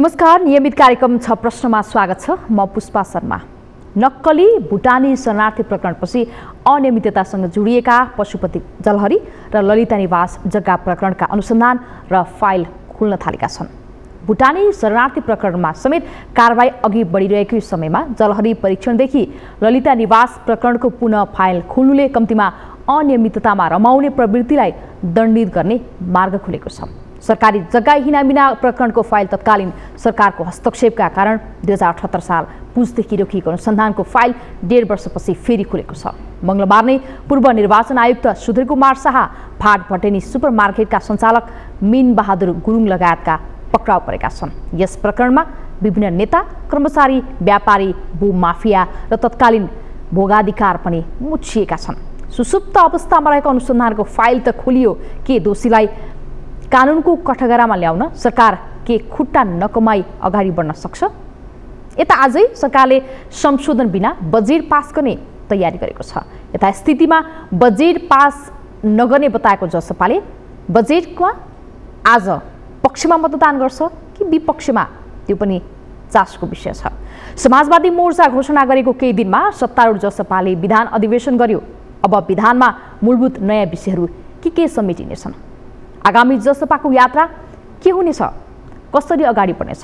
नमस्कार, नियमित कार्यक्रम छ प्रश्नमा स्वागत छ। म पुष्पा शर्मा। नक्कली भुटानी शरणार्थी प्रकरणपछि अनियमिततासँग जोडिएका पशुपति जलहरी र ललिता निवास जग्गा प्रकरणका अनुसन्धान र फाइल खुल्न थालेका छन्। भुटानी शरणार्थी प्रकरणमा समेत कारबाही अघि बढिरहेको समयमा जलहरी परीक्षणदेखि ललिता निवास प्रकरणको पुनः फाइल खुल्नुले कम्तीमा अनियमिततामा रमाउने प्रवृत्तिलाई दण्डित गर्ने मार्ग खुलेको छ। सरकारी जग्गा हिनामिना प्रकरणको फाइल तत्कालीन सरकारको हस्तक्षेपका कारण 2078 साल पुसदेखि रोकिएको अनुसन्धानको फाइल 1.5 वर्षपछि फेरि खुलेको छ। मंगलबार नै पूर्व निर्वाचन आयुक्त सुधीर कुमार शाह, फाट भटेनी सुपरमार्केटका सञ्चालक मीन बहादुर गुरुङ लगायतका पक्राउ परेका छन्। यस प्रकरणमा विभिन्न नेता, कर्मचारी, व्यापारी, भूमाफिया र तत्कालीन भोगाधिकार पनि मुछिएका छन्। सुसुप्त अवस्थामा रहेको अनुसन्धानको फाइल त खोलियो, के दोषीलाई कानुनको कठघरामा ल्याउन सरकार के खुट्टा नकमाई अगाडि बढ्न सक्छ? यता आजै सरकारले संशोधन बिना बजेट पास गर्ने तयारी गरेको छ। यता स्थितिमा बजेट पास नगर्ने बताएको जसपाले बजेटमा आज पक्षमा मतदान गर्छ कि विपक्षमा, त्यो पनि चासोको विषय छ। समाजवादी मोर्चा घोषणा गरेको केही दिनमा सत्तारूढ जसपाले विधान अधिवेशन गर्यो। अब विधानमा मूलभूत नयाँ विषयहरू के समेटिनेछन्? आगामी जसपाको यात्रा के हुनेछ? कसरी अगाडि बढ्नेछ?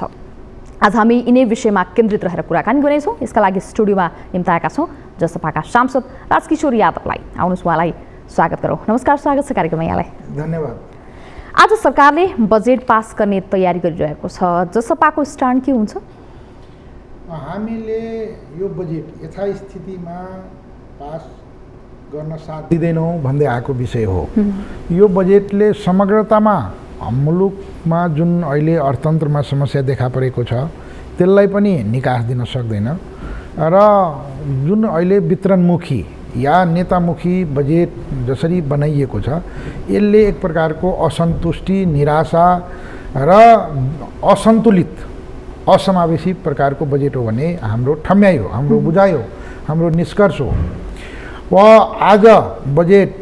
आज हामी यिनै विषयमा केन्द्रित रहेर कुराकानी गर्नेछौँ। यसका लागि स्टुडियोमा निम्ताएका छौँ जसपाका सांसद राजकिशोर यादवलाई। आउनुहोस्, उहाँलाई स्वागत गरौँ। नमस्कार, स्वागत छ कार्यक्रममा यहाँलाई। धन्यवाद। आज सरकारले बजेट पास गर्ने तयारी गरिरहेको छ, जसपाको स्ट्यान्ड के हुन्छ? हामीले यो बजेट यथास्थितिमा पास गर्न साथ दिँदैनौँ भन्दै आएको विषय हो। यो बजेटले समग्रतामा मुलुकमा जुन अहिले अर्थतन्त्रमा समस्या देखा परेको छ त्यसलाई पनि निकास दिन सक्दैन र जुन अहिले वितरणमुखी या नेतामुखी बजेट जसरी बनाइएको छ यसले एक प्रकारको असन्तुष्टि, निराशा र असन्तुलित, असमावेशी प्रकारको बजेट हो भने हाम्रो ठम्याइ हो, हाम्रो बुझाइ हो, हाम्रो निष्कर्ष हो। आज बजेट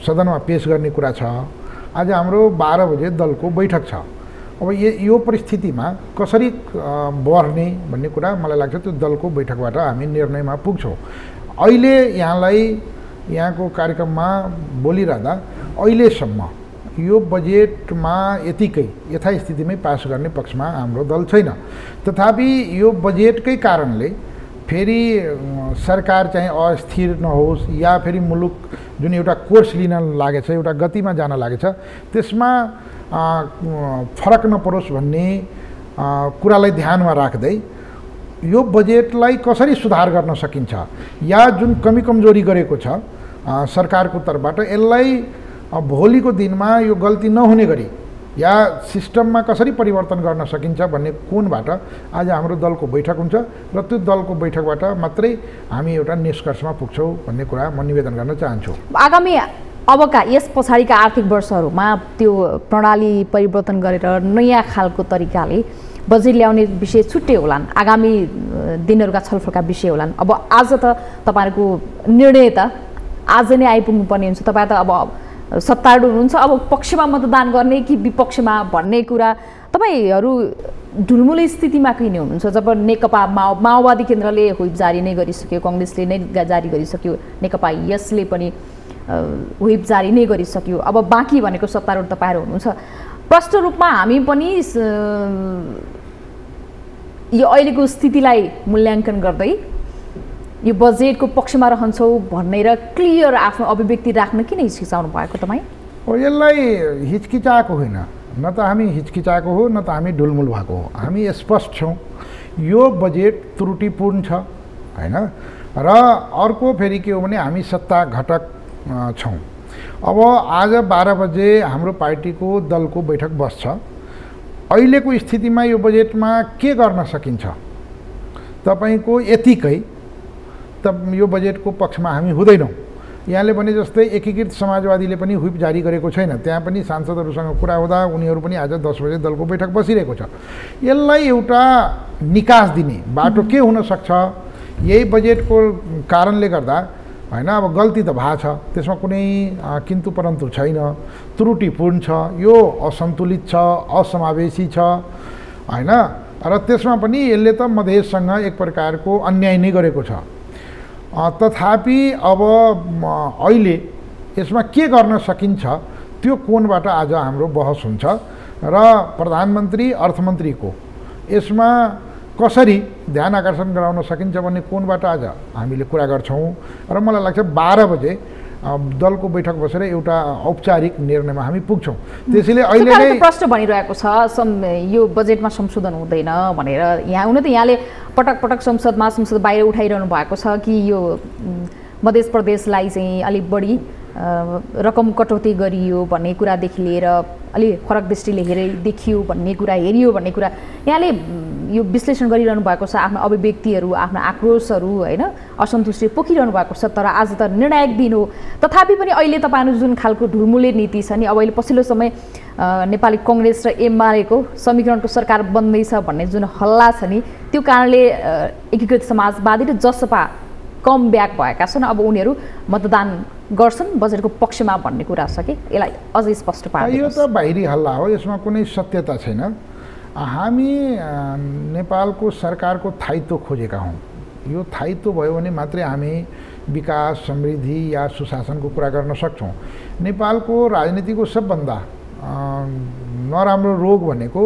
सदनमा पेश गर्ने कुरा छ। आज हाम्रो 12 बजे दलको बैठक छ। अब यो परिस्थितिमा कसरी बढ्ने भन्ने कुरा मलाई लाग्छ त्यो दलको बैठकबाट हामी निर्णयमा पुग्छौँ। अहिले यहाँको कार्यक्रममा बोलिरहँदा अहिलेसम्म यो बजेटमा यतिकै यथास्थितिमै पास गर्ने पक्षमा हाम्रो दल छैन। तथापि यो बजेटकै कारणले फेरि सरकार चाहिँ अस्थिर नहोस् या फेरि मुलुक जुन एउटा कोर्स लिन लागेछ, एउटा गतिमा जान लागेछ, त्यसमा फरक नपरोस् भन्ने कुरालाई ध्यानमा राख्दै यो बजेटलाई कसरी सुधार गर्न सकिन्छ या जुन कमी कमजोरी गरेको छ सरकारको तर्फबाट यसलाई भोलिको दिनमा यो गल्ती नहुने गरी या सिस्टममा कसरी परिवर्तन गर्न सकिन्छ भन्ने कोणबाट आज हाम्रो दलको बैठक हुन्छ र त्यो दलको बैठकबाट मात्रै हामी एउटा निष्कर्षमा पुग्छौँ भन्ने कुरा म निवेदन गर्न चाहन्छु। आगामी अबका यस पछाडिका आर्थिक वर्षहरूमा त्यो प्रणाली परिवर्तन गरेर नयाँ खालको तरिकाले बजेट ल्याउने विषय छुट्टै होलान्, आगामी दिनहरूका छलफलका विषय होलान्। अब आज त तपाईँहरूको निर्णय त आज नै आइपुग्नु पर्ने हुन्छ। तपाईँ त अब सत्तारूढ हुनुहुन्छ, अब पक्षमा मतदान गर्ने कि विपक्षमा भन्ने कुरा तपाईँहरू ढुलमुले स्थितिमा किन हुनुहुन्छ? जब नेकपा माओवादी केन्द्रले व्हिप जारी नै गरिसक्यो, कङ्ग्रेसले नै जारी गरिसक्यो, नेकपा यसले पनि व्हिप जारी नै गरिसक्यो, अब बाँकी भनेको सत्तारूढ तपाईँहरू हुनुहुन्छ। प्रष्ट रूपमा हामी पनि यो अहिलेको स्थितिलाई मूल्याङ्कन गर्दै यो बजेटको पक्षमा रहन्छौँ भनेर क्लियर आफ्नो अभिव्यक्ति राख्न किन हिचकिचाउनु भएको तपाईँ? यसलाई हिचकिचाएको होइन, न त हामी हिचकिचाएको हो न त हामी ढुलमुल भएको हो। हामी स्पष्ट छौँ यो बजेट त्रुटिपूर्ण छ होइन। र अर्को फेरि के हो भने हामी सत्ता घटक छौँ। अब आज 12 बजे हाम्रो पार्टीको दलको बैठक बस्छ। अहिलेको स्थितिमा यो बजेटमा के गर्न सकिन्छ तपाईँको यतिकै त यो बजेटको पक्षमा हामी हुँदैनौँ। यहाँले भने जस्तै एकीकृत समाजवादीले पनि व्हिप जारी गरेको छैन, त्यहाँ पनि सांसदहरूसँग कुरा हुँदा उनीहरू पनि आज 10 बजे दलको बैठक बसिरहेको छ। यसलाई एउटा निकास दिने बाटो के हुन सक्छ? यही बजेटको कारणले गर्दा होइन, अब गल्ती त भएको छ, त्यसमा कुनै किन्तु परन्तु छैन, त्रुटिपूर्ण छ, यो असन्तुलित छ, असमावेशी छ, हैन। र त्यसमा पनि यसले त मधेससँग एक प्रकारको अन्याय नै गरेको छ। तथापि अब अहिले यसमा के गर्न सकिन्छ त्यो कोणबाट आज हाम्रो बहस हुन्छ र प्रधानमन्त्री अर्थमन्त्रीको यसमा कसरी ध्यान आकर्षण गराउन सकिन्छ भन्ने कोणबाट आज हामीले कुरा गर्छौँ र मलाई लाग्छ 12 बजे दलको बैठक बसेर एउटा औपचारिक निर्णयमा हामी पुग्छौँ। त्यसैले अहिले नै प्रश्न भनिरहेको छ यो बजेटमा संशोधन हुँदैन भनेर। यहाँ हुन त यहाँले पटक पटक संसद बाहिर उठाइरहनु भएको छ कि यो मध्य प्रदेशलाई चाहिँ अलिक बढी रकम कटौती गरियो भन्ने कुरादेखि लिएर अलि फरक दृष्टिले देखियो भन्ने कुरा हेरियो भन्ने कुरा यहाँले यो विश्लेषण गरिरहनु भएको छ। आफ्नो अभिव्यक्तिहरू आफ्नो आक्रोशहरू हैन असन्तुष्टि पोखिरहनु भएको छ। तर आज त निर्णायक दिन हो। तथापि पनि अहिले तपाईँहरू जुन खालको ढुलमुले नीति छ नि, अब अहिले पछिल्लो समय नेपाली कङ्ग्रेस र एमालेको समीकरणको सरकार बन्दैछ भन्ने जुन हल्ला छ नि, त्यो कारणले एकीकृत समाजवादी र जसपा कम ब्याक भएका छन्। अब उनीहरू मतदान गर्छन् बजेटको पक्षमा भन्ने कुरा छ कि यसलाई अझै स्पष्ट पार्नु? यो त बाहिरी हल्ला हो, यसमा कुनै सत्यता छैन। हामी नेपालको सरकारको स्थायित्व खोजेका हौँ। यो स्थायित्व भयो भने मात्रै हामी विकास समृद्धि या सुशासनको कुरा गर्न सक्छौँ। नेपालको राजनीतिको सबभन्दा नराम्रो रोग भनेको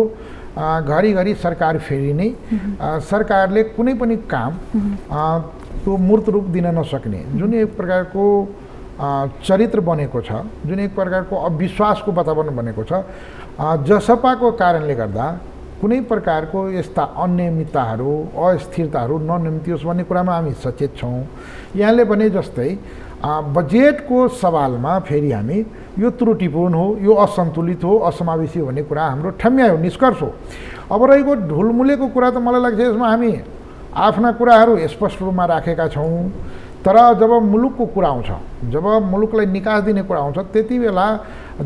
घरिघरि सरकार फेरिने, सरकारले कुनै पनि काम त्यो मूर्त रूप दिन नसक्ने, जुन एक प्रकारको चरित्र बनेको छ, जुन एक प्रकारको अविश्वासको वातावरण बनेको छ। जसपाको कारणले गर्दा कुनै प्रकारको यस्ता अनियमितताहरू अस्थिरताहरू ननिम्तियोस् भन्ने कुरामा हामी सचेत छौँ। यहाँले भने जस्तै बजेटको सवालमा फेरि हामी यो त्रुटिपूर्ण हो, यो असन्तुलित हो, असमावेशी हो भन्ने कुरा हाम्रो ठम्यायो, निष्कर्ष हो। अब रहेको ढुलमुलेको कुरा त मलाई लाग्छ यसमा हामी आफ्ना कुराहरू स्पष्ट रूपमा राखेका छौँ। तर जब मुलुकको कुरा आउँछ, जब मुलुकलाई निकास दिने कुरा आउँछ, त्यति बेला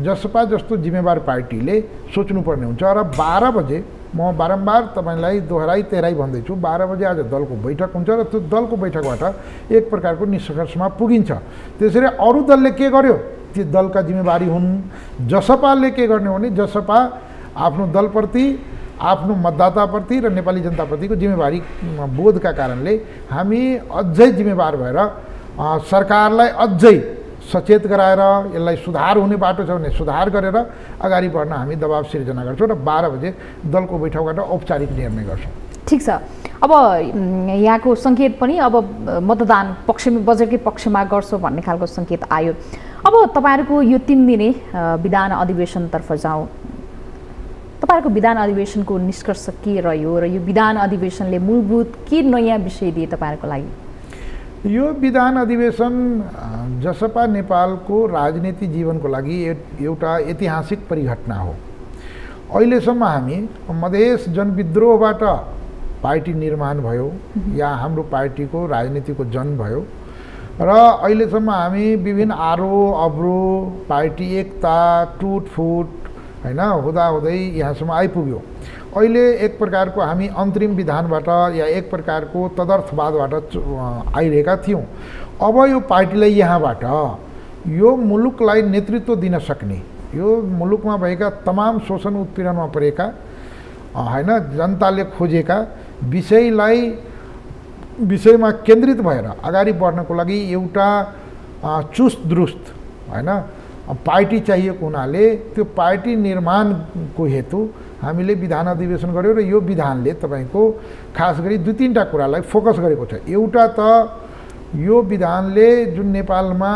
जसपा जस्तो जिम्मेवार पार्टीले सोच्नुपर्ने हुन्छ। र 12 बजे म बारम्बार तपाईँलाई तेह्राइ भन्दैछु, 12 बजे आज दलको बैठक हुन्छ र त्यो दलको बैठकबाट एक प्रकारको निष्कर्षमा पुगिन्छ। त्यसरी अरू दलले के गर्यो ती दलका जिम्मेवारी हुन्। जसपाले के गर्ने हो भने जसपा आफ्नो दलप्रति, आफ्नो मतदाताप्रति र नेपाली जनताप्रतिको जिम्मेवारी बोधका कारणले हामी अझै जिम्मेवार भएर सरकारलाई अझै सचेत गराएर यसलाई सुधार हुने बाटो छ भने सुधार गरेर अगाडि बढ्न हामी दबाब सिर्जना गर्छौँ र 12 बजे दलको बैठकबाट औपचारिक निर्णय गर्छौँ। ठिक छ। अब यहाँको सङ्केत पनि अब मतदान पक्षमा बजेटकै पक्षमा गर्छौँ भन्ने खालको सङ्केत आयो। अब तपाईँहरूको यो 3 दिने विधान अधिवेशनतर्फ जाउँ। तपाईँहरूको विधान अधिवेशनको निष्कर्ष के रह्यो र यो विधान अधिवेशनले मूलभूत के नयाँ विषय दिए तपाईँहरूको लागि? यो विधान अधिवेशन जसपा नेपालको राजनीति जीवनको लागि एउटा ऐतिहासिक परिघटना हो। अहिलेसम्म हामी मधेस जनविद्रोहबाट पार्टी निर्माण भयो या हाम्रो पार्टीको राजनीतिको जन्म भयो र अहिलेसम्म हामी विभिन्न आरोह अवरोह पार्टी एकता टुटफुट हैन हुँदाहुँदै यहाँसम्म आइपुग्यो। अहिले एक प्रकारको हामी अन्तरिम विधानबाट या एक प्रकारको तदर्थवादबाट आइरहेका थियौँ। अब यो पार्टीलाई यहाँबाट यो मुलुकलाई नेतृत्व दिन सक्ने, यो मुलुकमा भएका तमाम शोषण उत्पीडनमा परेका हैन जनताले खोजेका विषयमा केन्द्रित भएर अगाडि बढ्नको लागि एउटा चुस्त दुरुस्त हैन पार्टी चाहिएको हुनाले त्यो पार्टी निर्माणको हेतु हामीले विधान अधिवेशन गर्यो र यो विधानले तपाईँको खास गरी 2-3टा कुरालाई फोकस गरेको छ। एउटा त यो विधानले जुन नेपालमा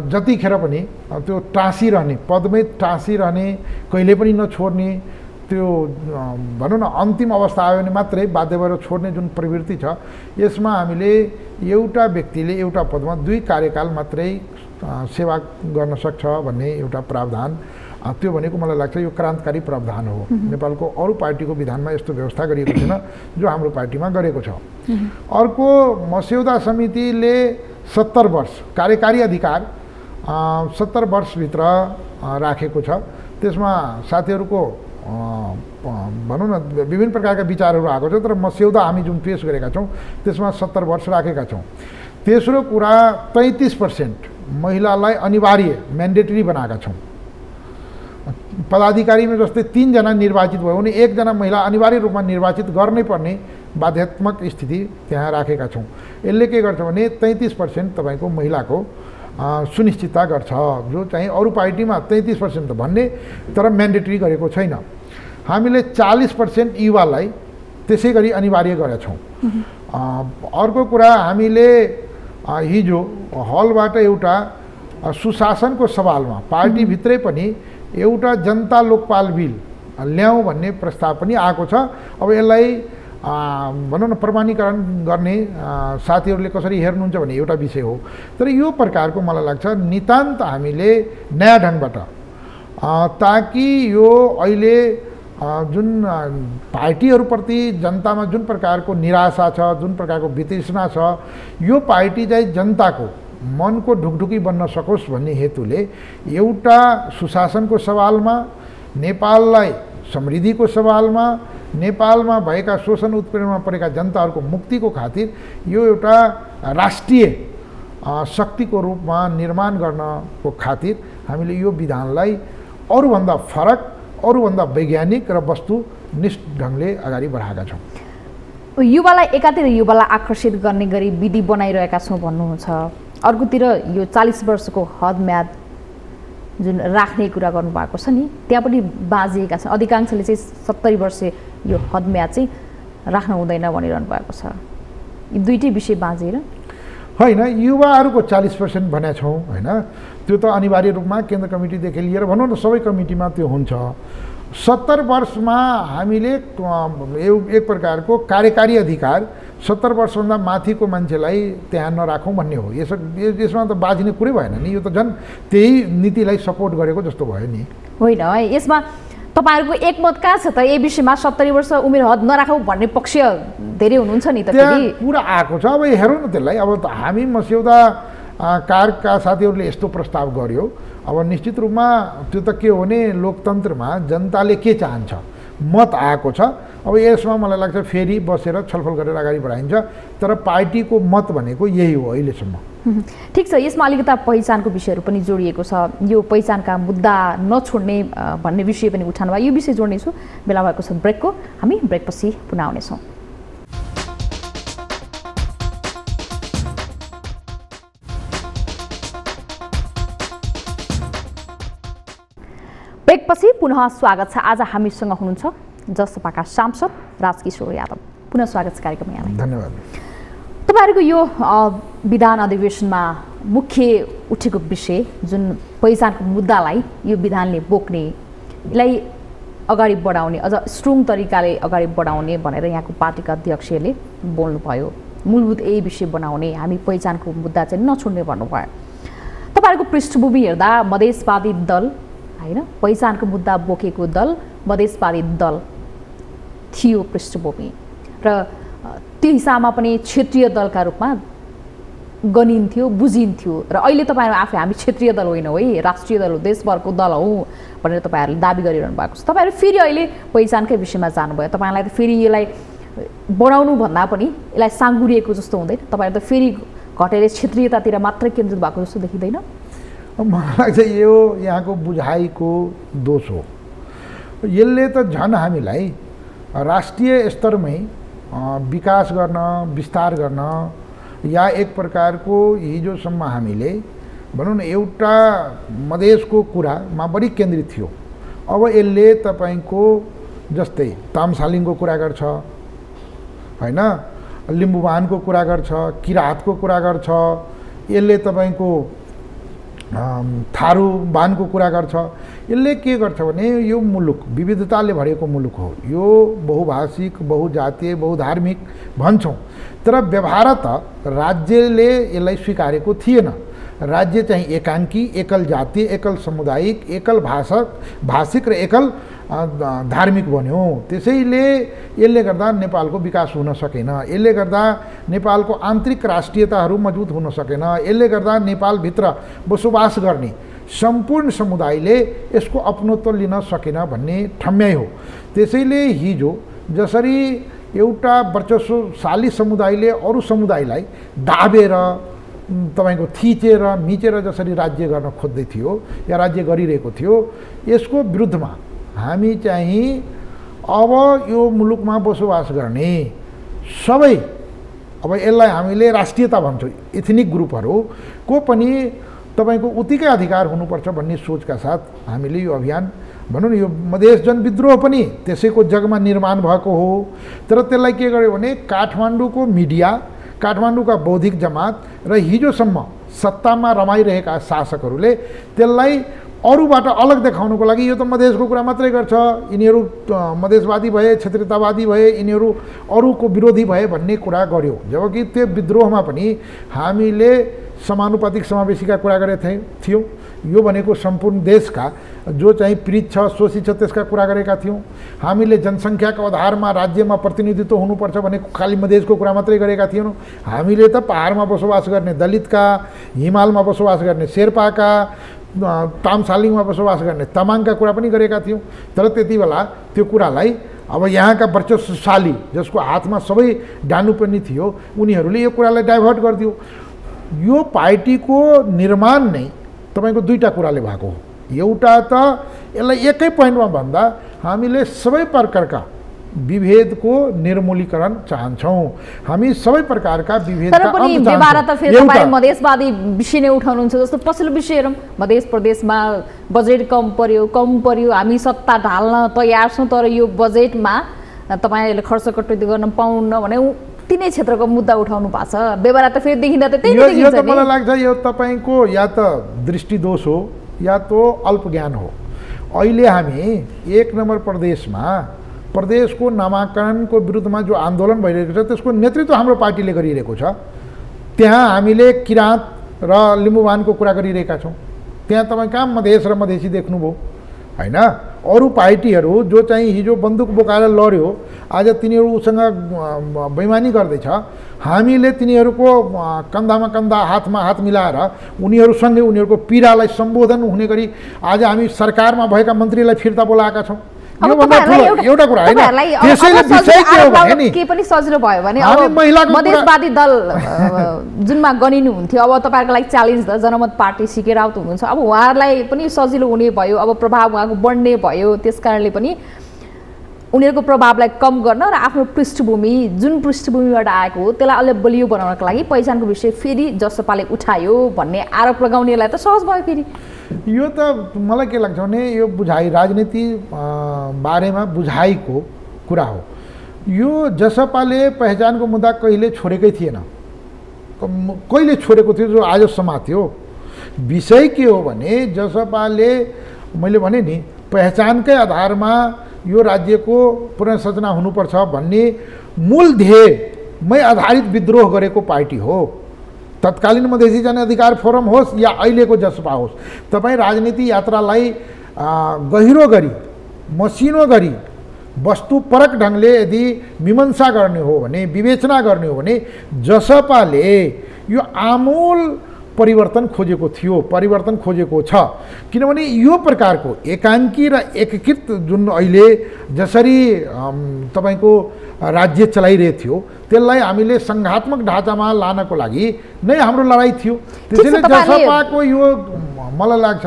जतिखेर पनि त्यो टाँसिरहने, पदमै टाँसिरहने, कहिले पनि नछोड्ने, त्यो भनौँ न अन्तिम अवस्था आयो भने मात्रै बाध्य भएर छोड्ने जुन प्रवृत्ति छ, यसमा हामीले एउटा व्यक्तिले एउटा पदमा 2 कार्यकाल मात्रै सेवा गर्न सक्छ भन्ने एउटा प्रावधान, त्यो भनेको मलाई लाग्छ यो क्रान्तिकारी प्रावधान हो। नेपालको अरू पार्टीको विधानमा यस्तो व्यवस्था गरिएको छैन जो हाम्रो पार्टीमा गरेको छ। अर्को मस्यौदा समितिले 70 वर्ष कार्यकारी अधिकार 70 वर्षभित्र राखेको छ। त्यसमा साथीहरूको भनौँ न विभिन्न प्रकारका विचारहरू आएको छ, तर मस्यौदा हामी जुन पेश गरेका छौँ त्यसमा 70 वर्ष राखेका छौँ। तेस्रो कुरा 33% महिलालाई अनिवार्य म्यान्डेटरी बनाएका छौँ। पदाधिकारीमा जस्तै 3 जना निर्वाचित भयो भने 1 जना महिला अनिवार्य रूपमा निर्वाचित गर्नै पर्ने बाध्यात्मक स्थिति त्यहाँ राखेका छौँ। यसले के गर्छ भने 33% तपाईँको महिलाको सुनिश्चितता गर्छ, जो चाहिँ अरू पार्टीमा 33% त भन्ने तर म्यान्डेटरी गरेको छैन। हामीले 40% युवालाई त्यसै गरी अनिवार्य गरेका छौँ। अर्को कुरा, हामीले हिजो हलबाट एउटा सुशासनको सवालमा पार्टीभित्रै पनि एउटा जनता लोकपाल बिल ल्याउँ भन्ने प्रस्ताव पनि आएको छ। अब यसलाई भनौँ न प्रमाणीकरण गर्ने साथीहरूले कसरी हेर्नुहुन्छ भन्ने एउटा विषय हो। तर यो प्रकारको मलाई लाग्छ नितान्त हामीले नयाँ ढङ्गबाट ताकि यो अहिले जुन पार्टीहरूप्रति जनतामा जुन प्रकारको निराशा छ, जुन प्रकारको वितृष्णा छ, यो पार्टी चाहिँ जनताको मनको ढुकढुकी बन्न सकोस् भन्ने हेतुले एउटा सुशासनको सवालमा, नेपाललाई समृद्धिको सवालमा, नेपालमा भएका शोषण उत्पीडनमा परेका जनताहरूको मुक्तिको खातिर यो एउटा राष्ट्रिय शक्तिको रूपमा निर्माण गर्नको खातिर हामीले यो विधानलाई अरूभन्दा फरक, अरूभन्दा वैज्ञानिक र वस्तुनिष्ठ ढङ्गले अगाडि बढाएका छौँ। युवालाई एकातिर युवालाई आकर्षित गर्ने गरी विधि बनाइरहेका छौँ भन्नुहुन्छ, अर्कोतिर यो 40 वर्षको हदम्याद जुन राख्ने कुरा गर्नुभएको छ नि, त्यहाँ पनि बाँझिएका छन्। अधिकांशले चाहिँ 70 वर्ष यो हदम्याद चाहिँ राख्न हुँदैन भनिरहनु भएको छ। यी दुईटै विषय बाँझेर होइन, युवाहरूको 40% भनेका छौँ होइन, त्यो त अनिवार्य रूपमा केन्द्र कमिटीदेखि लिएर भनौँ न सबै कमिटीमा त्यो हुन्छ। 70 वर्षमा हामीले एक प्रकारको कार्यकारी अधिकार 70 वर्षभन्दा माथिको मान्छेलाई त्यहाँ नराखौँ भन्ने हो। यसमा त बाजिने कुरै भएन नि, यो त झन् त्यही नीतिलाई सपोर्ट गरेको जस्तो भयो नि। होइन है, यसमा तपाईँहरूको एकमत कहाँ छ त? यही विषयमा 70 वर्ष उमेर हद नराखौँ भन्ने पक्ष धेरै हुनुहुन्छ नि त। त्यहाँ कुरा आएको छ, अब हेरौँ न त्यसलाई। अब हामी मस्यौदा कारका साथीहरूले यस्तो प्रस्ताव गर्यो, अब निश्चित रूपमा त्यो त के हो भने लोकतन्त्रमा जनताले के चाहन्छ मत आएको छ। अब यसमा मलाई लाग्छ फेरि बसेर छलफल गरेर अगाडि बढाइन्छ, तर पार्टीको मत भनेको यही हो अहिलेसम्म। ठिक छ, यसमा अलिकता पहिचानको विषयहरू पनि जोडिएको छ। यो पहिचानका मुद्दा नछोड्ने भन्ने विषय पनि उठाउनु भयो, यो विषय जोड्नेछु। बेला भएको छ ब्रेकको, हामी ब्रेकपछि पुनः आउनेछौँ। ब्रेकपछि पुनः स्वागत छ। आज हामीसँग हुनुहुन्छ जसपाका सांसद राजकिशोर यादव। पुनः स्वागत छ कार्यक्रममा यहाँलाई। धन्यवाद। तपाईँहरूको यो विधान अधिवेशनमा मुख्य उठेको विषय जुन पहिचानको मुद्दालाई यो विधानले बोक्ने, यसलाई अगाडि बढाउने, अझ स्ट्रङ तरिकाले अगाडि बढाउने भनेर यहाँको पार्टीका अध्यक्षले बोल्नुभयो। मूलभूत यही विषय बनाउने, हामी पहिचानको मुद्दा चाहिँ नछोड्ने भन्नुभयो। तपाईँहरूको पृष्ठभूमि हेर्दा मधेसवादी दल होइन, पहिचानको मुद्दा बोकेको दल मधेसवादी दल थियो पृष्ठभूमि, र त्यो हिसाबमा पनि क्षेत्रीय दलका रूपमा गनिन्थ्यो, बुझिन्थ्यो। र अहिले तपाईँहरू आफै हामी क्षेत्रीय दल होइनौँ है, राष्ट्रिय दल हो, देशभरको दल हौँ भनेर तपाईँहरूले दाबी गरिरहनु भएको छ। तपाईँहरू फेरि अहिले पहिचानकै विषयमा जानुभयो। तपाईँलाई त फेरि यसलाई बढाउनु भन्दा पनि यसलाई साँगुरिएको जस्तो हुँदैन? तपाईँहरू त फेरि घटेर क्षेत्रीयतातिर मात्रै केन्द्रित भएको जस्तो देखिँदैन? मलाई लाग्छ यो यहाँको बुझाइको दोष हो। यसले त झन् हामीलाई राष्ट्रिय स्तरमै विकास गर्न, विस्तार गर्न, या एक प्रकारको हिजोसम्म हामीले भनौँ न एउटा मधेसको कुरामा बढी केन्द्रित थियो। अब यसले तपाईँको जस्तै तामसालिङको कुरा गर्छ होइन, लिम्बुवानको कुरा गर्छ, किराँतको कुरा गर्छ, यसले तपाईँको थारू बानको कुरा गर्छ। यसले के गर्छ भने यो मुलुक विविधताले भरिएको मुलुक हो, यो बहुभाषिक, बहुजातीय, बहुधार्मिक भन्छौँ, तर व्यवहार त राज्यले यसलाई स्वीकारेको थिएन। राज्य चाहिँ एकाङ्की, एकल जातीय, एकल सामुदायिक, एकल भाषिक र एकल धार्मिक बन्यो। त्यसैले यसले गर्दा नेपालको विकास हुन सकेन, यसले गर्दा नेपालको आन्तरिक राष्ट्रियताहरू मजबुत हुन सकेन, यसले गर्दा नेपालभित्र बसोबास गर्ने सम्पूर्ण समुदायले यसको अपनत्व लिन सकेन भन्ने ठम्याइ हो। त्यसैले हिजो जसरी एउटा वर्चस्वशाली समुदायले अरू समुदायलाई दाबेर तपाईँको थिचेर मिचेर जसरी राज्य गर्न खोज्दै थियो या राज्य गरिरहेको थियो, यसको विरुद्धमा हामी चाहिँ अब यो मुलुकमा बसोबास गर्ने सबै, अब यसलाई हामीले राष्ट्रियता भन्छौँ, एथनिक ग्रुपहरूको पनि तपाईँको उतिकै अधिकार हुनुपर्छ भन्ने सोचका साथ हामीले यो अभियान भनौँ न, यो मधेस जनविद्रोह पनि त्यसैको जगमा निर्माण भएको हो। तर त्यसलाई के गर्यो भने काठमाडौँको मिडिया, काठमाडौँका बौद्धिक जमात र हिजोसम्म सत्तामा रमाइरहेका शासकहरूले त्यसलाई अरूबाट अलग देखाउनको लागि यो त मधेसको कुरा मात्रै गर्छ, यिनीहरू मधेसवादी भए, क्षेत्रीयतावादी भए, यिनीहरू अरूको विरोधी भए भन्ने कुरा गर्यो। जबकि त्यो विद्रोहमा पनि हामीले समानुपातिक समावेशीका कुरा गरेका थियौँ। यो भनेको सम्पूर्ण देशका जो चाहिँ पीडित छ, शोषित छ, त्यसका कुरा गरेका थियौँ। हामीले जनसङ्ख्याको आधारमा राज्यमा प्रतिनिधित्व हुनुपर्छ भनेको खालि मधेसको कुरा मात्रै गरेका थिएनौँ। हामीले त पहाडमा बसोबास गर्ने दलितका, हिमालमा बसोबास गर्ने शेर्पाका, तामसालिङमा बसोबास गर्ने तामाङका कुरा पनि गरेका थियौँ। तर त्यति बेला त्यो कुरालाई अब यहाँका वर्चस्वशाली जसको हातमा सबै डानुपर्ने थियो उनीहरूले यो कुरालाई डाइभर्ट गरिदियो। यो पार्टीको निर्माण नै तपाईँको दुईवटा कुराले भएको हो। एउटा त यसलाई एकै पोइन्टमा भन्दा हामीले सबै प्रकारका विभेदको निर्मूलीकरण चाहन्छौँ। हामी सबै प्रकारका विभेदका तर पनि व्यवहार त फेरि तपाईँ मधेसवादी विषय नै उठाउनुहुन्छ। जस्तो पछिल्लो विषय हेरौँ, मधेस प्रदेशमा बजेट कम पर्यो, हामी सत्ता ढाल्न तयार छौँ, तर यो बजेटमा तपाईँहरूले खर्च कटौती गर्न पाउन्न भने तिनै क्षेत्रको मुद्दा उठाउनु भएको छ। व्यवहार त फेरि देखिँदा त त्यही देखिन्छ। यो त मलाई लाग्छ यो तपाईँको या त दृष्टिदोष हो या तो अल्पज्ञान हो। अहिले हामी 1 नम्बर प्रदेशको नामाकरणको विरुद्धमा जो आन्दोलन भइरहेको छ त्यसको नेतृत्व हाम्रो पार्टीले गरिरहेको छ। त्यहाँ हामीले किराँत र लिम्बुवानको कुरा गरिरहेका छौँ। त्यहाँ तपाईँ कहाँ मधेस र मधेसी देख्नुभयो हैन? अरू पार्टीहरू जो चाहिँ हिजो बन्दुक बोकाएर लड्यो, आज तिनीहरू उसँग बेइमानी गर्दैछ। हामीले तिनीहरूको कन्धामा कन्धा, हातमा हात मिलाएर उनीहरूसँगै उनीहरूको पीडालाई सम्बोधन हुने गरी आज हामी सरकारमा भएका मन्त्रीलाई फिर्ता बोलाएका छौँ। यो भन्दा ठुलो एउटा कुरा हैन। त्यसैले विषय के हो भने नि के पनि सजिलो भयो भने अब मधेसवादी दल जुनमा गनिनु हुन्थ्यो, अब तपाईहरुको लागि च्यालेन्ज त जनमत पार्टी सिके राउत हुनुहुन्छ। अब उहाँहरुलाई पनि सजिलो हुने भयो, अब प्रभाव उहाँको बढ्ने भयो। त्यसकारणले पनि उनीहरूको प्रभावलाई कम गर्न र आफ्नो पृष्ठभूमि जुन पृष्ठभूमिबाट आएको हो त्यसलाई अलि बलियो बनाउनको लागि पहिचानको विषय फेरि जसपाले उठायो भन्ने आरोप लगाउनेलाई त सहज भयो। फेरि यो त मलाई के लाग्छ भने यो बुझाइ राजनीति बारेमा बुझाइको कुरा हो। यो जसपाले पहिचानको मुद्दा कहिले छोडेकै थिएन, कहिले छोडेको थियो जो आज समात्यो। विषय के हो भने जसपाले मैले भने नि पहिचानकै आधारमा यो राज्यको पुनर्संरचना हुनुपर्छ भन्ने मूल ध्येयमै आधारित विद्रोह गरेको पार्टी हो। तत्कालीन मधेसी जनअधिकार फोरम होस् या अहिलेको जसपा होस्, तपाईँ राजनीति यात्रालाई गहिरो गरी मसिनो गरी वस्तुपरक ढङ्गले यदि मीमांसा गर्ने हो भने, विवेचना गर्ने हो भने जसपाले यो आमूल परिवर्तन खोजेको थियो, परिवर्तन खोजेको छ। किनभने यो प्रकारको एकाङ्की र एकीकृत जुन अहिले जसरी तपाईको राज्य चलाइरहेको थियो त्यसलाई हामीले संघात्मक ढाँचामा लानको लागि नै हाम्रो लडाइँ थियो। त्यसैले जसपाको यो मलाई लाग्छ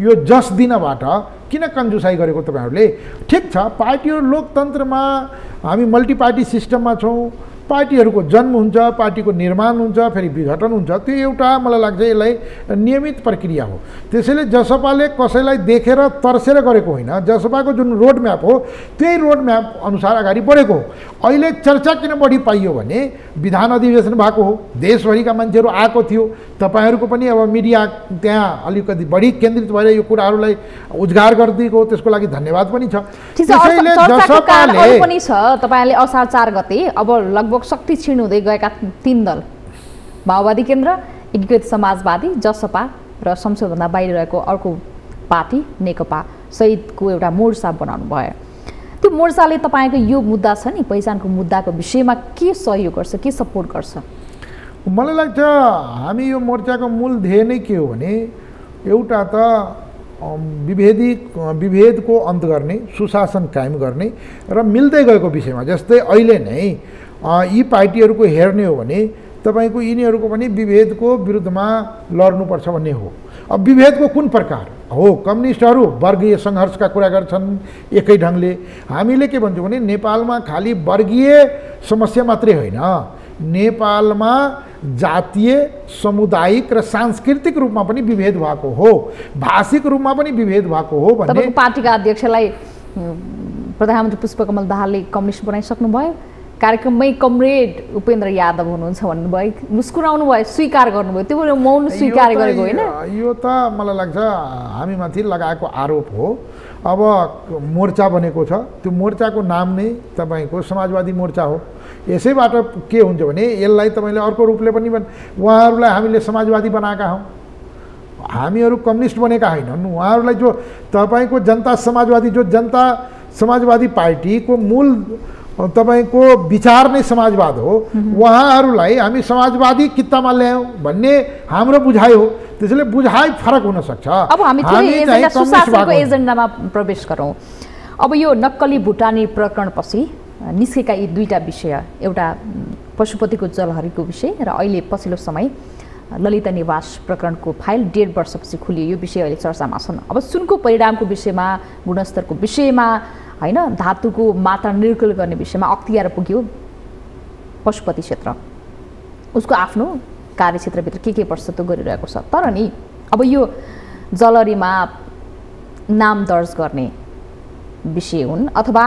यो जस दिनबाट किन कन्जुसाइ गरेको तपाईहरुले? ठिक छ, पार्टीहरु लोकतन्त्रमा हामी मल्टी पार्टी सिस्टममा छौँ, पार्टीहरूको जन्म हुन्छ, पार्टीको निर्माण हुन्छ, फेरि विघटन हुन्छ। त्यो एउटा मलाई लाग्छ यसलाई नियमित प्रक्रिया हो। त्यसैले जसपाले कसैलाई देखेर तर्सेर गरेको होइन। जसपाको जुन रोड म्याप हो त्यही रोड म्याप अनुसार अगाडि बढेको हो। अहिले चर्चा किन बढी पाइयो भने विधान अधिवेशन भएको हो, देशभरिका मान्छेहरू आएको थियो, तपाईहरूको पनि अब मिडिया त्यहाँ अलिकति बढी केन्द्रित भएर यो कुराहरूलाई उजागर गरिदिएको हो, त्यसको लागि धन्यवाद पनि छ। त्यसैले जसपाले पनि छ तपाईहरुले असार 4 गते अब लगभग शक्ति क्षीण हुँदै गएका 3 दल माओवादी केन्द्र, एकीकृत समाजवादी, जसपा र संसदभन्दा बाहिर रहेको अर्को पार्टी नेकपा सहितको एउटा मोर्चा बनाउनु भयो। त्यो मोर्चाले तपाईँको यो मुद्दा छ नि पहिचानको मुद्दाको विषयमा के सहयोग गर्छ, के सपोर्ट गर्छ? मलाई लाग्छ हामी यो मोर्चाको मूल ध्येय नै के हो भने एउटा त विभेदको अन्त गर्ने, सुशासन कायम गर्ने र मिल्दै गएको विषयमा। जस्तै अहिले नै यी पार्टीहरूको हेर्ने हो भने तपाईँको यिनीहरूको पनि विभेदको विरुद्धमा लड्नुपर्छ भन्ने हो। अब विभेदको कुन प्रकार हो? कम्युनिस्टहरू वर्गीय सङ्घर्षका कुरा गर्छन् एकै ढङ्गले। हामीले के भन्छौँ भने नेपालमा खालि वर्गीय समस्या मात्रै होइन, नेपालमा जातीय सामुदायिक र सांस्कृतिक रूपमा पनि विभेद भएको हो, भाषिक रूपमा पनि विभेद भएको हो भन्ने। तपाईँको पार्टीका अध्यक्षलाई प्रधानमन्त्री पुष्पकमल दाहालले कम्युनिस्ट बनाइसक्नुभयो, कार्यक्रममै कमरेड उपेन्द्र यादव हुनुहुन्छ भन्नुभयो, मुस्कुराउनु भयो, स्वीकार गर्नुभयो, त्यो पनि मौन स्वीकार गरेको होइन। यो त मलाई लाग्छ हामीमाथि लगाएको आरोप हो। अब मोर्चा बनेको छ, त्यो मोर्चाको नाम नै तपाईँको समाजवादी मोर्चा हो। यसैबाट के हुन्छ भने यसलाई तपाईँले अर्को रूपले पनि उहाँहरूलाई हामीले समाजवादी बनाएका हौँ, हामीहरू कम्युनिस्ट बनेका होइनन्। उहाँहरूलाई जो तपाईँको जनता समाजवादी, जो जनता समाजवादी पार्टीको मूल तपाईँको विचार नै समाजवाद हो, उहाँहरूलाई हामी समाजवादी कित्तामा ल्यायौँ भन्ने हाम्रो बुझाइ हो। त्यसैले बुझाइ फरक हुन सक्छ। अब हामी सुशासनको एजेन्डामा प्रवेश गरौँ। अब यो नक्कली भुटानी प्रकरणपछि निस्केका यी दुईटा विषय, एउटा पशुपतिको जलहरीको विषय र अहिले पछिल्लो समय ललिता निवास प्रकरणको फाइल 1.5 वर्षपछि खुलियो, यो विषय अहिले चर्चामा छन्। अब सुनको परिणामको विषयमा, गुणस्तरको विषयमा होइन, धातुको मात्रा निर्कुल गर्ने विषयमा अख्तियार पुग्यो पशुपति क्षेत्र, उसको आफ्नो कार्यक्षेत्रभित्र के प्रस्तुत गरिरहेको छ। तर नि अब यो जलहरीमा नाम दर्ज गर्ने विषय हुन् अथवा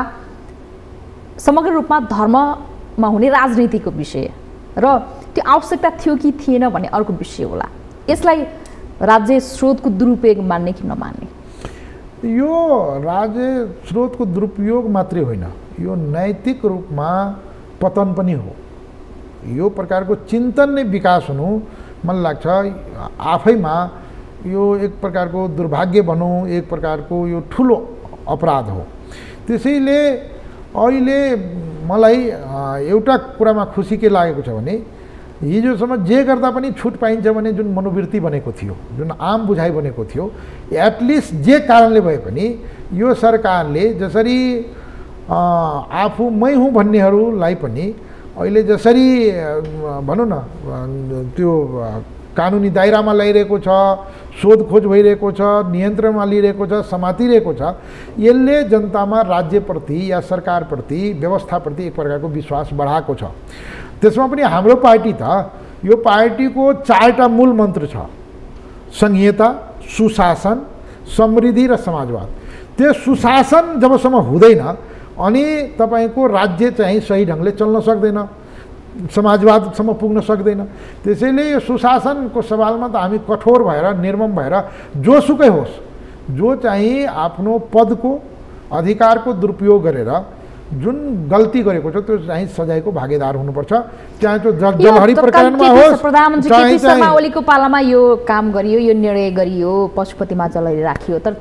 समग्र रूपमा धर्ममा हुने राजनीतिको विषय र त्यो आवश्यकता थियो कि थिएन भन्ने अर्को विषय होला। यसलाई राज्य स्रोतको दुरुपयोग मान्ने कि नमान्ने? यो राज्य स्रोतको दुरुपयोग मात्रै होइन, यो नैतिक रूपमा पतन पनि हो। यो प्रकारको चिन्तन नै विकास हुनु मलाई लाग्छ आफैमा यो एक प्रकारको दुर्भाग्य भनौँ, एक प्रकारको यो ठुलो अपराध हो। त्यसैले अहिले मलाई एउटा कुरामा खुसी के लागेको छ भने हिजोसम्म जे गर्दा पनि छुट पाइन्छ भने जुन मनोवृत्ति बनेको थियो, जुन आम बुझाइ बनेको थियो, एटलिस्ट जे कारणले भए पनि यो सरकारले जसरी आफू मै हुँ भन्नेहरूलाई पनि अहिले जसरी भनौँ न त्यो कानुनी दायरामा ल्याइरहेको छ, शोधखोज भइरहेको छ, नियन्त्रणमा लिइरहेको छ, समातिरहेको छ, यसले जनतामा राज्यप्रति या सरकारप्रति, व्यवस्थाप्रति एक प्रकारको विश्वास बढाएको छ। त्यसमा पनि हाम्रो पार्टी त यो पार्टीको 4टा मूल मन्त्र छ, संहिता, सुशासन, समृद्धि र समाजवाद। त्यो सुशासन जबसम्म हुँदैन अनि तपाईँको राज्य चाहिँ सही ढङ्गले चल्न सक्दैन, समाजवादसम्म पुग्न सक्दैन। त्यसैले यो सुशासनको सवालमा त हामी कठोर भएर, निर्मम भएर, जोसुकै होस्, जो चाहिँ आफ्नो पदको अधिकारको दुरुपयोग गरेर जुन गल्ती गरेको छ त्यो चाहिँ सजायको भागीदार हुनुपर्छ। चाहे त्यो जलहरी प्रकरणमा होस्, प्रधानमन्त्री केपी शर्मा ओलीको पालामा यो काम गरियो, यो निर्णय गरियो, पशुपतिमा जलहरी राखियो, तर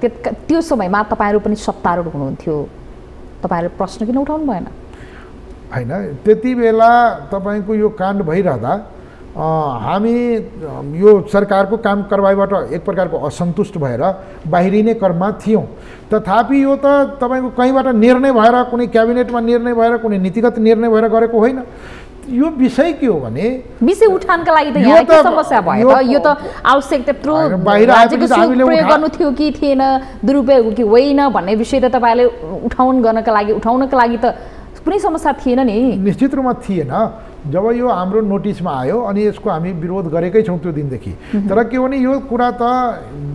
त्यो समयमा तपाईँहरू पनि सत्तारूढ हुनुहुन्थ्यो, तपाईँहरूले प्रश्न किन उठाउनु भएन? होइन, त्यति बेला तपाईँको यो काण्ड भइरहँदा हामी यो सरकारको काम कारबाहीबाट एक प्रकारको असन्तुष्ट भएर बाहिरिने क्रममा थियौँ। तथापि यो त तपाईँको कहीँबाट निर्णय भएर, कुनै क्याबिनेटमा निर्णय भएर, कुनै नीतिगत निर्णय भएर गरेको होइन। यो विषय के हो भने विषय उठानका लागि त यहाँ के समस्या भयो त? यो त आवश्यक त्यत्रो राज्यको प्रयोग गर्नु थियो कि थिएन, दुरुपयोग कि होइन भन्ने विषय त तपाईँले उठाउनका लागि त कुनै समस्या थिएन नि? निश्चित रूपमा थिएन। जब यो हाम्रो नोटिसमा आयो अनि यसको हामी विरोध गरेकै छौँ त्यो दिनदेखि। तर के भने यो कुरा त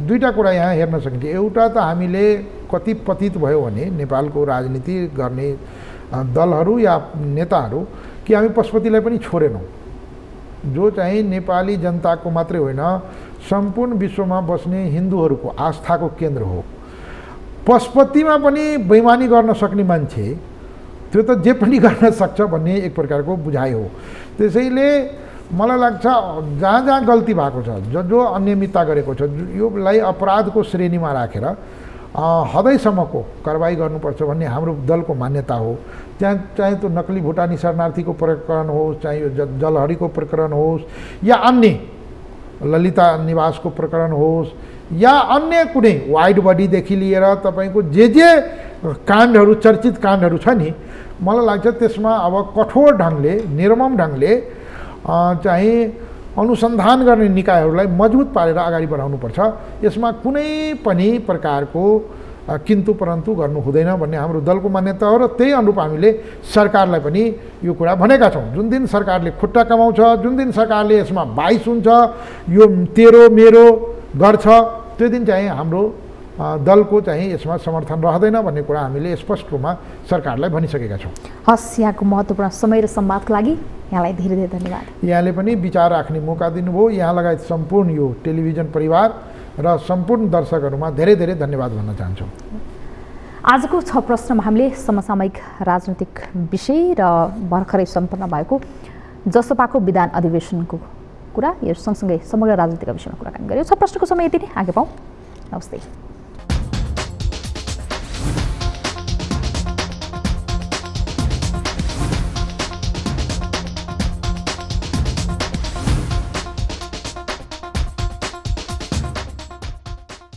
दुईवटा कुरा यहाँ हेर्न सकिन्छ। एउटा त हामीले कति पतित भयो भने नेपालको राजनीति गर्ने दलहरू या नेताहरू कि हामी पशुपतिलाई पनि छोडेनौँ, जो चाहिँ नेपाली जनताको मात्रै होइन सम्पूर्ण विश्वमा बस्ने हिन्दूहरूको आस्थाको केन्द्र हो। पशुपतिमा पनि बेइमानी गर्न सक्ने मान्छे त्यो त जे पनि गर्न सक्छ भन्ने एक प्रकारको बुझाइ हो। त्यसैले मलाई लाग्छ जहाँ जहाँ गल्ती भएको छ, जो अनियमितता गरेको छ, योलाई अपराधको श्रेणीमा राखेर हदैसम्मको कारबाही गर्नुपर्छ भन्ने हाम्रो दलको मान्यता हो। चाहे त्यो नक्कली भुटानी शरणार्थीको प्रकरण होस्, चाहे यो जलहरीको प्रकरण होस्, या अन्य ललिता निवासको प्रकरण होस्, या अन्य कुनै वाइड बडीदेखि लिएर तपाईँको जे काण्डहरू, चर्चित काण्डहरू छ नि, मलाई लाग्छ त्यसमा अब कठोर ढङ्गले, निर्मम ढङ्गले चाहिँ अनुसन्धान गर्ने निकायहरूलाई मजबुत पारेर अगाडि बढाउनुपर्छ। यसमा कुनै पनि प्रकारको किन्तु परन्तु गर्नु हुँदैन भन्ने हाम्रो दलको मान्यता हो र त्यही अनुरूप हामीले सरकारलाई पनि यो कुरा भनेका छौँ। जुन दिन सरकारले खुट्टा कमाउँछ, जुन दिन सरकारले यसमा बाइस हुन्छ, यो तेरो मेरो गर्छ, त्यो दिन चाहिँ हाम्रो दलको चाहिँ यसमा समर्थन रहँदैन भन्ने कुरा हामीले स्पष्ट रूपमा सरकारलाई भनिसकेका छौँ। हस्, यहाँको महत्त्वपूर्ण समय र संवादको लागि यहाँलाई धेरै धेरै धन्यवाद। यहाँले पनि विचार राख्ने मौका दिनुभयो। यहाँ लगायत सम्पूर्ण यो टेलिभिजन परिवार र सम्पूर्ण दर्शकहरूमा धेरै धेरै धन्यवाद भन्न चाहन्छु। आजको 6 प्रश्नमा हामीले समसामयिक राजनीतिक विषय र भर्खरै सम्पन्न भएको जसपाको विधान अधिवेशनको कुरा, यो सँगसँगै समग्र राजनीतिक विषयमा कुराकानी गर्यौँ। 6 प्रश्नको समय यति नै, आगे पाऊँ। नमस्ते।